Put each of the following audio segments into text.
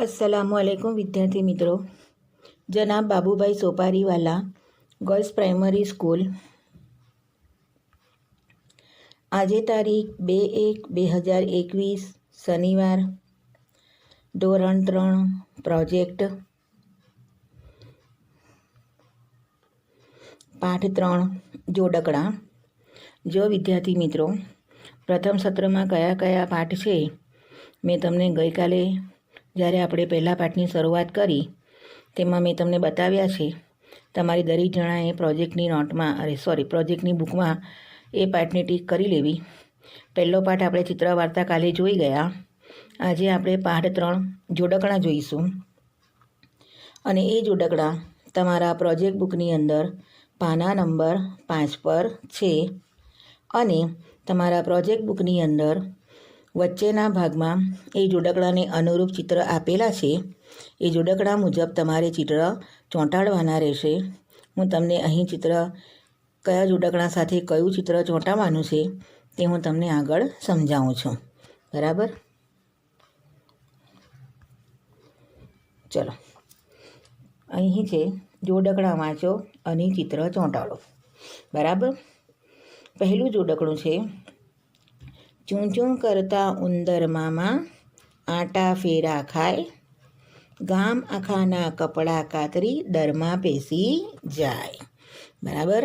अस्सलामुअलैकुम विद्यार्थी मित्रों। जनाब बाबूभाई सोपारीवाला गर्ल्स प्राइमरी स्कूल આજે તારીખ 2/1/2021 શનિવાર ધોરણ 3 પ્રોજેક્ટ પાઠ 3 જોડકણા। જો વિદ્યાર્થી મિત્રો પ્રથમ સત્રમાં કયા કયા પાઠ છે મેં તમને ગઈકાલે જ્યારે આપણે પહેલા પાઠની શરૂઆત કરી તેમાં મેં તમને બતાવ્યા છે। તમારી દરેક જણાએ પ્રોજેક્ટની નોટમાં પ્રોજેક્ટની બુકમાં એ પાઠની ટીક કરી લેવી। પહેલો પાઠ આપણે ચિત્ર વાર્તા કાલે જોઈ ગયા। આજે આપણે પાઠ 3 જોડકણા જોઈશું અને એ જોડકણા તમારા પ્રોજેક્ટ બુકની અંદર પાના નંબર 5 પર છે અને તમારા પ્રોજેક્ટ બુકની અંદર વચ્ચેના ભાગમાં એ જોડકણાને અનુરૂપ ચિત્ર આપેલા છે। એ જોડકણા મુજબ તમારે ચિત્ર ચોંટાડવાના રહેશે। હું તમને અહીં ચિત્ર કયા જોડકણા સાથે કયું ચિત્ર ચોંટાડવાનું છે તે હું તમને આગળ સમજાવું છું, બરાબર? ચલો, અહીં છે જોડકણા વાંચો અને ચિત્ર ચોંટાડો, બરાબર? પહેલું જોડકણું છે, ચૂં ચૂં કરતા ઉંદર મામા આટા ફેરા ખાય, ગામ આખાના કપડાં કાતરી દરમાં પેસી જાય, બરાબર?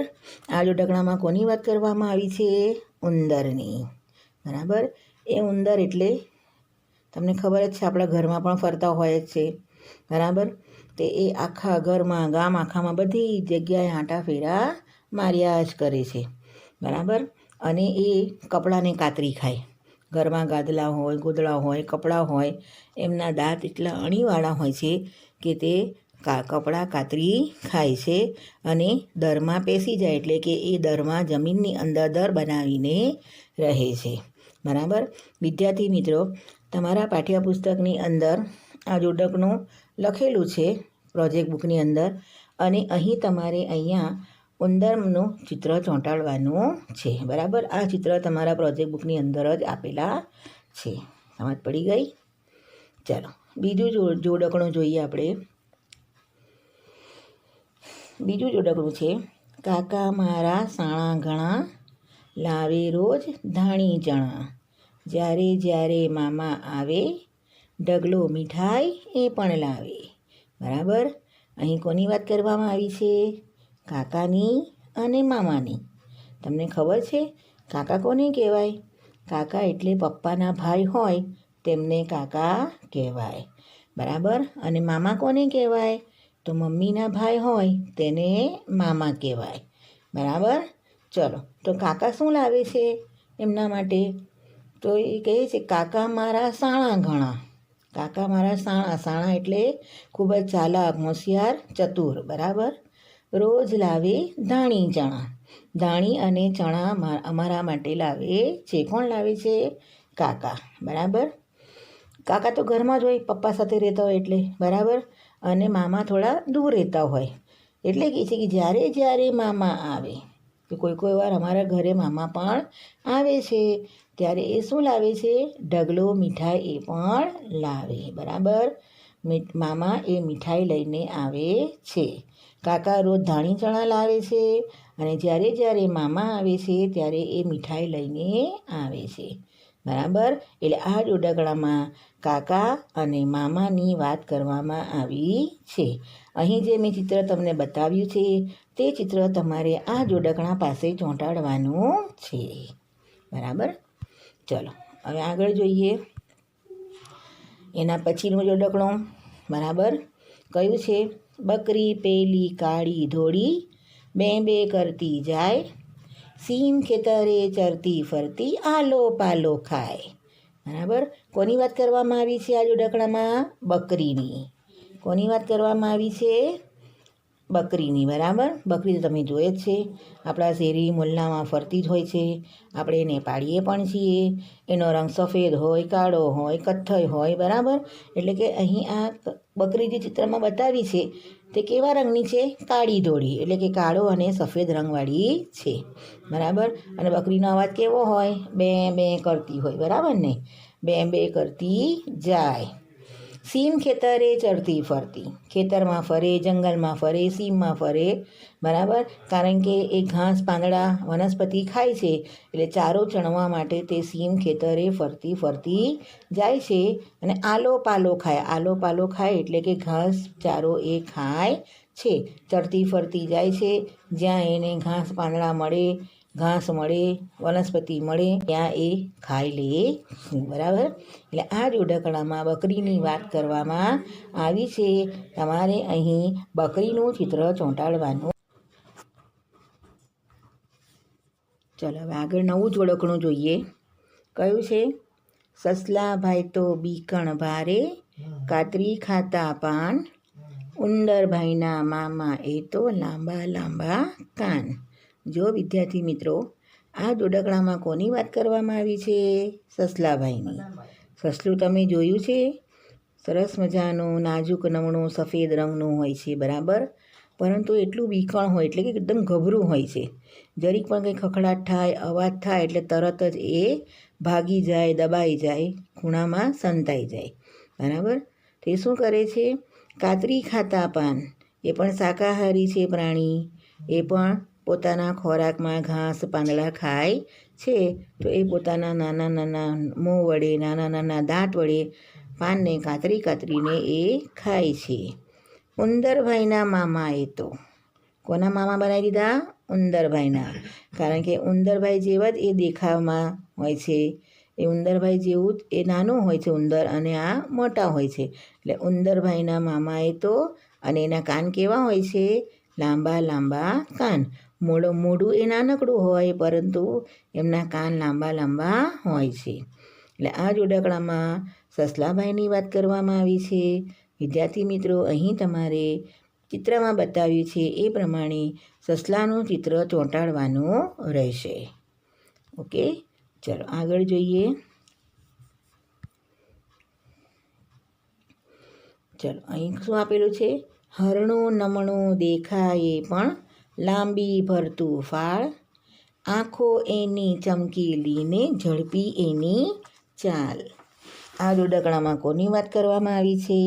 આ જોડકણામાં કોની વાત કરવામાં આવી છે? ઉંદરની, બરાબર? એ ઉંદર એટલે તમને ખબર જ છે, આપણા ઘરમાં પણ ફરતા હોય જ છે, બરાબર? તે એ આખા ઘરમાં ગામ આખામાં બધી જગ્યાએ આંટા ફેરા માર્યા જ કરે છે, બરાબર? અને એ કપડાને કાતરી ખાય। ઘરમાં ગાદલા હોય, ગોદડા હોય, કપડાં હોય, એમના દાંત એટલા અણીવાળા હોય છે કે તે કપડાં કાતરી ખાય છે અને દરમાં પેસી જાય, એટલે કે એ દરમાં જમીનની અંદર દર બનાવીને રહે છે, બરાબર? વિદ્યાર્થી મિત્રો, તમારા પાઠ્યપુસ્તકની અંદર આ જોડકણું લખેલું છે પ્રોજેક્ટ બુકની અંદર અને અહીં તમારે અહીંયા ઉંદરનું ચિત્ર ચોંટાડવાનું છે, બરાબર? આ ચિત્ર તમારા પ્રોજેક્ટ બુકની અંદર જ આપેલા છે। સમજ પડી ગઈ? ચાલો, બીજું જોડકણું જોઈએ આપણે। બીજું જોડકણું છે, કાકા મારા સાણા ઘણા લાવે રોજ ધાણી ચણા, જ્યારે જ્યારે મામા આવે ઢગલો મીઠાઈ એ પણ લાવે, બરાબર? અહીં કોની વાત કરવામાં આવી છે? કાકાની અને મામાની। તમને ખબર છે કાકા કોને કહેવાય? કાકા એટલે પપ્પાના ભાઈ હોય તેમને કાકા કહેવાય, બરાબર? અને મામા કોને કહેવાય? તો મમ્મીના ભાઈ હોય તેને મામા કહેવાય, બરાબર? ચલો, તો કાકા શું લાવે છે એમના માટે? તો એ કહે છે કાકા મારા સાણા ઘણા। કાકા મારા સાણા એટલે ખૂબ જ ચાલાક, હોશિયાર, ચતુર, બરાબર? રોજ લાવે ધાણી ચણા। ધાણી અને ચણા અમારા માટે લાવે છે। કોણ લાવે છે? કાકા, બરાબર? કાકા તો ઘરમાં જ હોય, પપ્પા સાથે રહેતા હોય એટલે, બરાબર? અને મામા થોડા દૂર રહેતા હોય, એટલે કહે છે કે જ્યારે જ્યારે મામા આવે, તો કોઈ વાર અમારા ઘરે મામા પણ આવે છે ત્યારે એ શું લાવે છે? ઢગલો મીઠાઈ એ પણ લાવે, બરાબર? મામા એ મીઠાઈ લઈને આવે છે। કાકા રોજ ધાણી ચણા લાવે છે અને જ્યારે જ્યારે મામા આવે છે ત્યારે એ મીઠાઈ લઈને આવે છે, બરાબર? એટલે આ જોડકણામાં કાકા અને મામાની વાત કરવામાં આવી છે। અહીં જે મેં ચિત્ર તમને બતાવ્યું છે તે ચિત્ર તમારે આ જોડકણા પાસે ચોંટાડવાનું છે, બરાબર? ચલો, હવે આગળ જોઈએ એના પછીનું જોડકણું, બરાબર? કયું છે? બકરી પેલી કાળી ધોળી બે બે કરતી જાય, સીમ ખેતરે ચરતી ફરતી આલો પાલો ખાય, બરાબર? કોની વાત કરવામાં આવી છે આ જોડકણામાં? બકરીની। કોની વાત કરવામાં આવી છે? બકરીની, બરાબર? બકરી તો તમે જોઈએ જ છે, આપણા શેરી મોહલ્લામાં ફરતી જ હોય છે, આપણે એને પાળીએ પણ છીએ। એનો રંગ સફેદ હોય, કાળો હોય, કથ્થઈ હોય, બરાબર? એટલે કે અહીં આ બકરી જે ચિત્રમાં બતાવી છે તે કેવા રંગની છે? કાળી ધોળી, એટલે કે કાળો અને સફેદ રંગવાળી છે, બરાબર? અને બકરીનો અવાજ કેવો હોય? બે બે કરતી હોય, બરાબર ને? બે બે કરતી જાય। સીમ ખેતરે ચરતી ફરતી, ખેતરમાં ફરે, જંગલમાં ફરે, સીમમાં ફરે, બરાબર. કારણ કે એ ઘાસ પાંદડા વનસ્પતિ ખાય છે એટલે ચારો ચણવા માટે તે સીમ ખેતરે ફરતી ફરતી જાય છે અને આલો પાલો ખાય. આલો પાલો ખાય એટલે કે ઘાસ ચારો એ ખાય છે. ચરતી ફરતી જાય છે, જ્યાં એને ઘાસ પાંદડા મળે, ઘાસ મળે, વનસ્પતિ મળે ત્યાં એ ખાઈ લે, બરાબર. એટલે આ જોડકણામાં બકરીની વાત કરવામાં આવી છે. તમારે અહીં બકરીનું ચિત્ર ચોંટાડવાનું. ચાલો હવે આગળ નવું જોડકણું જોઈએ. કયું છે? સસલાભાઈ તો બીકણ ભારે, કાતરી ખાતા પાન, ઉંદરભાઈના મામા એ તો લાંબા લાંબા કાન. જો વિદ્યાર્થી મિત્રો, આ જોડકણામાં કોની વાત કરવામાં આવી છે? સસલાભાઈની. સસલું તમે જોયું છે? સરસ મજાનું નાજુક નમણું સફેદ રંગનું હોય છે, બરાબર. પરંતુ એટલું બીકણ હોય એટલે કે એકદમ ગભરું હોય છે. જરીક પણ કંઈ ખખડાટ થાય, અવાજ થાય એટલે તરત જ એ ભાગી જાય, દબાઈ જાય, ખૂણામાં સંતાઈ જાય, બરાબર. તે શું કરે છે? કાતરી ખાતા પાન, એ પણ શાકાહારી છે પ્રાણી. એ પણ પોતાના ખોરાકમાં ઘાસ પાંદડા ખાય છે. તો એ પોતાના નાના નાના મોં વડે, નાના નાના દાંત વડે પાનને કાતરી કાતરીને એ ખાય છે. ઉંદરભાઈના મામા એ તો, કોના મામા બનાવી દીધા? ઉંદરભાઈના. કારણ કે ઉંદરભાઈ જેવા જ એ દેખાવમાં હોય છે. એ ઉંદરભાઈ જેવું જ એ નાનું હોય છે ઉંદર, અને આ મોટા હોય છે. એટલે ઉંદરભાઈના મામા એ તો, અને એના કાન કેવા હોય છે? લાંબા લાંબા કાન. મોઢું એ નાનકડું હોય પરંતુ એમના કાન લાંબા લાંબા હોય છે. એટલે આ જોડકણામાં સસલાભાઈની વાત કરવામાં આવી છે. વિદ્યાર્થી મિત્રો, અહીં તમારે ચિત્રમાં બતાવ્યું છે એ પ્રમાણે સસલાનું ચિત્ર ચોંટાડવાનું રહેશે. ઓકે, ચલો આગળ જોઈએ. ચલો અહીં શું આપેલું છે? હરણું નમણું દેખાય પણ લાંબી ભરતું ફાળ, આંખો એની ચમકીલી ને ઝડપી એની ચાલ. આ જોડકણામાં કોની વાત કરવામાં આવી છે?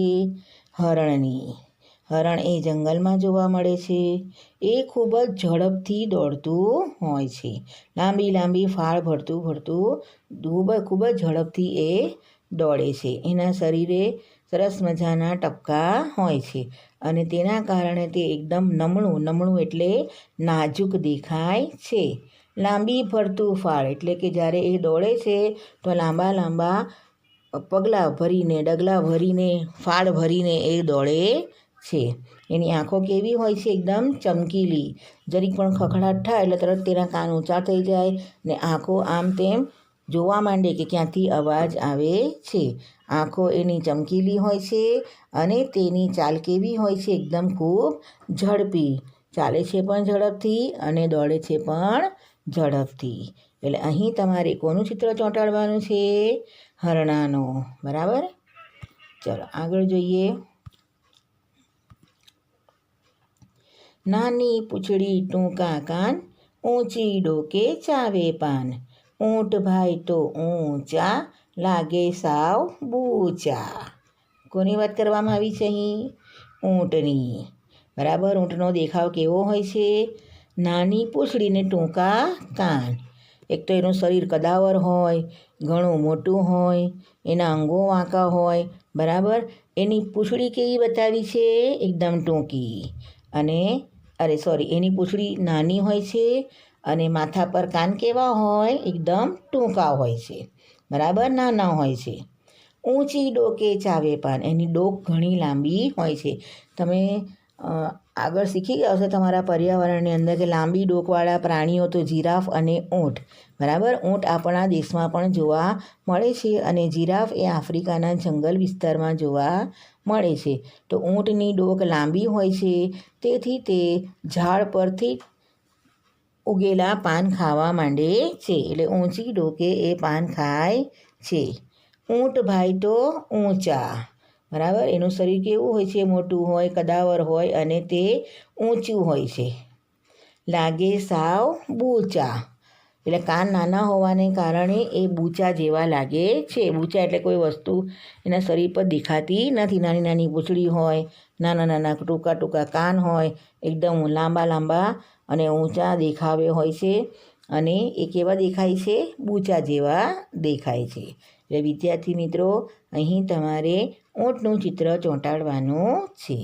હરણની. હરણ એ જંગલમાં જોવા મળે છે. એ ખૂબ જ ઝડપથી દોડતું હોય છે. લાંબી લાંબી ફાળ ભરતું ખૂબ જ ઝડપથી એ દોડે છે. એના શરીરે સરસ મજાના ટપકા હોય છે અને તેના કારણે તે એકદમ નમણું એટલે નાજુક દેખાય છે. લાંબી ભરતું ફાળ એટલે કે જ્યારે એ દોડે છે તો લાંબા લાંબા પગલાં ભરીને, ડગલા ભરીને, ફાળ ભરીને એ દોડે છે. એની આંખો કેવી હોય છે? એકદમ ચમકીલી. જરીક પણ ખખડાટ થાય એટલે તરત તેના કાન ઊંચા થઈ જાય ને આંખો આમ તેમ જોવા માંડે કે ક્યાંથી અવાજ આવે છે. આંખો એની ચમકીલી હોય છે અને તેની ચાલ કેવી હોય છે? એકદમ ખૂબ ઝડપી. ચાલે છે પણ ઝડપથી અને દોડે છે પણ ઝડપથી. એટલે અહીં તમારે કોનું ચિત્ર ચોંટાડવાનું છે? હરણાનું, બરાબર. ચલો આગળ જોઈએ. નાની પૂંછડી ટૂંકા કાન, ઊંચી ડોકે ચાવે પાન, ઊંટભાઈ તો ઊંચા, લાગે સાવ બૂચા. કોની વાત કરવામાં આવી છે અહીં? ઊંટની, બરાબર. ઊંટનો દેખાવ કેવો હોય છે? નાની પૂંછડી ને ટૂંકા કાન. એક તો એનું શરીર કદાવર હોય, ઘણું મોટું હોય, એના અંગો વાંકા હોય, બરાબર. એની પૂંછડી કેવી બતાવી છે? એકદમ ટૂંકી. અને એની પૂંછડી નાની હોય છે અને માથા પર કાન કેવા હોય? એકદમ ટૂંકા હોય છે, બરાબર, નાના હોય છે. ઊંચી ડોકે ચાવે પાન, એની ડોક ઘણી લાંબી હોય છે. તમે આગળ શીખી ગયા હશો તમારા પર્યાવરણની અંદર કે લાંબી ડોકવાળા પ્રાણીઓ તો જીરાફ અને ઊંટ, બરાબર. ઊંટ આપણા દેશમાં પણ જોવા મળે છે અને જીરાફ એ આફ્રિકાના જંગલ વિસ્તારમાં જોવા મળે છે. તો ઊંટની ડોક લાંબી હોય છે, તેથી તે ઝાડ પરથી ઉગેલા પાન ખાવા માંડે છે. એટલે ઊંચી ડોકે એ પાન ખાય છે. ઊંટભાઈ તો ઊંચા, બરાબર. એનું શરીર કેવું હોય છે? મોટું હોય, કદાવર હોય અને તે ઊંચું હોય છે. લાગે સાવ બૂચા, એટલે કાન નાના હોવાને કારણે એ બૂચા જેવા લાગે છે. બૂચા એટલે કોઈ વસ્તુ એના શરીર પર દેખાતી નથી. નાની નાની પૂંછડી હોય, નાના નાના ટૂંકા ટૂંકા કાન હોય, એકદમ લાંબા લાંબા અને ઊંચા દેખાવે હોય છે. અને એ કેવા દેખાય છે? બૂચા જેવા દેખાય છે. એટલે વિદ્યાર્થી મિત્રો, અહીં તમારે ઊંટનું ચિત્ર ચોંટાડવાનું છે.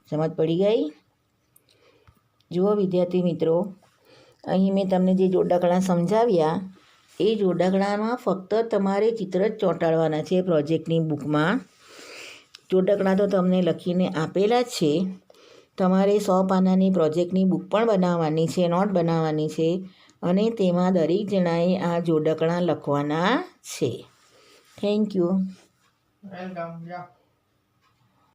સમજ પડી ગઈ? જુઓ વિદ્યાર્થી મિત્રો, અહીં મેં તમને જે જોડાકણા સમજાવ્યા એ જોડાકણામાં ફક્ત તમારે ચિત્ર જ ચોંટાડવાના છે. પ્રોજેક્ટની બુકમાં જોડાકણા તો તમને લખીને આપેલા જ છે. તમારે 100 પાનાની પ્રોજેક્ટની બુક પણ બનાવવાની છે, નોટ બનાવવાની છે અને તેમાં દરેક જણાએ આ જોડાકણા લખવાના છે. Thank you. વેલકમ.